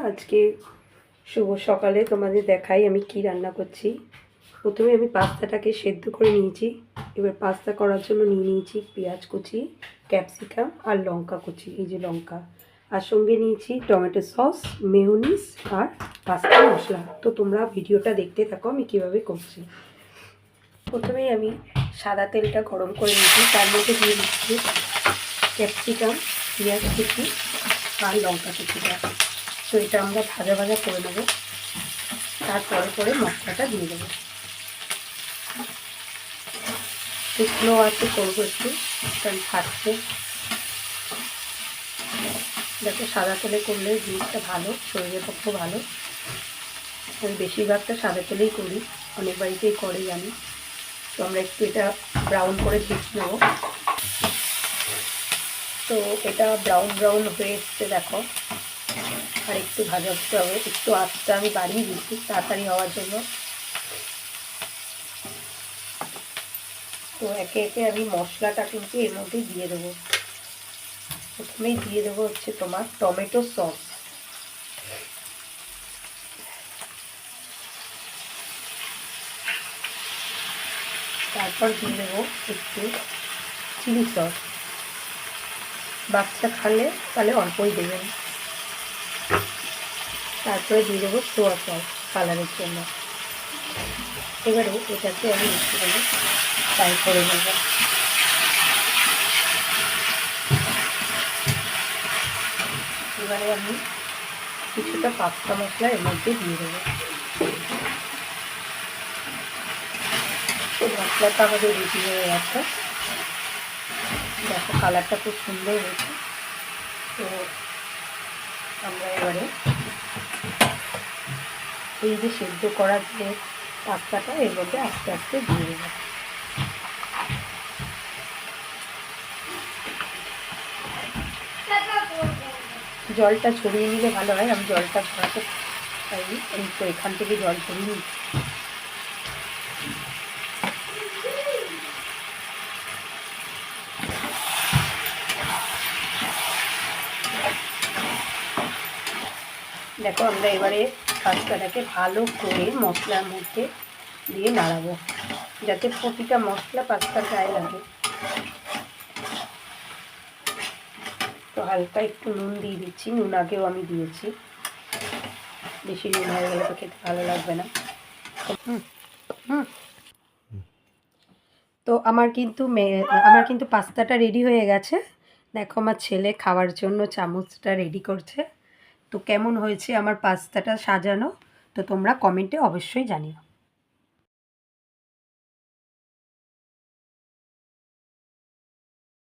আজকে শুভ সকালে তোমাদের দেখাই আমি কি রান্না করছি। প্রথমে আমি পাস্তাটাকে সেদ্ধ করে নিয়েছি। এবার পাস্তা করার জন্য নিয়ে নিয়েছি পেঁয়াজ কুচি, ক্যাপসিকাম আর লঙ্কা কুচি, এই যে লঙ্কা, আর সঙ্গে নিয়েছি টমেটো সস, মেয়োনিজ আর পাস্তা মশলা। তো তোমরা ভিডিওটা দেখতে থাকো আমি কীভাবে করছি। প্রথমেই আমি সাদা তেলটা গরম করে নিয়েছি, তার মধ্যে দিয়ে দিচ্ছি ক্যাপসিকাম, পেঁয়াজ কুচি আর লঙ্কা কুচিটা। তো এটা আমরা ভাজা ভাজা করে নেব, তারপরে মশলাটা দিয়ে দেবো। শুকনো আছে করবো একটু, কারণ থাকছে। দেখো সাদা তেলে করলে জিনিসটা ভালো, শরীরের পক্ষে ভালো। আমি বেশিরভাগটা সাদা তেলেই করি, অনেক বাড়িতেই করে জানি। তো আমরা একটু এটা ব্রাউন করে ভেজে নেব। তো এটা ব্রাউন ব্রাউন হয়ে এসছে দেখো, আর একটু ভাজা হতে হবে। একটু আঁচটা আমি বাড়িয়ে দিচ্ছি তাড়াতাড়ি হওয়ার জন্য। তো একে একে আমি মশলাটা কিন্তু এর মধ্যে দিয়ে দেবো। প্রথমেই দিয়ে দেবো হচ্ছে তোমার টমেটো সস, তারপর দিয়ে দেবো একটু চিলি সস। বাচ্চা খালে তাহলে অল্পই দেবেন। তারপরে দিয়ে দেবো সোয়া সস কালারের জন্য। এবারে এটাকে আমি একটুখানি ফ্রাই করে নেব। এবারে আমি কিছুটা পাস্তা মশলা এর মধ্যে দিয়ে দেবো। মশলাটা আমাদের রেডি হয়ে গেছে, দেখো কালারটা খুব সুন্দর হয়েছে। তো আমরা এবারে এই যে সেদ্ধ করার যে পাস্তাটা এর মধ্যে আস্তে আস্তে দিয়ে দেবো। জলটা ছড়িয়ে নিলে ভালো হয়, আমি জলটা ছড়াতে পারি, আমি তো এখান থেকে জল ছড়িয়ে নিচ্ছি। দেখো আমরা এবারে পাস্তাটাকে ভালো করে মশলার মধ্যে দিয়ে নাড়াবো, যাতে প্রতিটা মশলা পাস্তার গায়ে লাগে। তো হালকা একটু নুন দিয়ে দিচ্ছি, নুন আগেও আমি দিয়েছি। বেশি নুন হয়ে গেলে তো খেতে ভালো লাগবে না। তো আমার কিন্তু পাস্তাটা রেডি হয়ে গেছে। দেখো আমার ছেলে খাওয়ার জন্য চামচটা রেডি করছে। তো কেমন হয়েছে আমার পাস্তাটা সাজানো, তো তোমরা কমেন্টে অবশ্যই জানিও।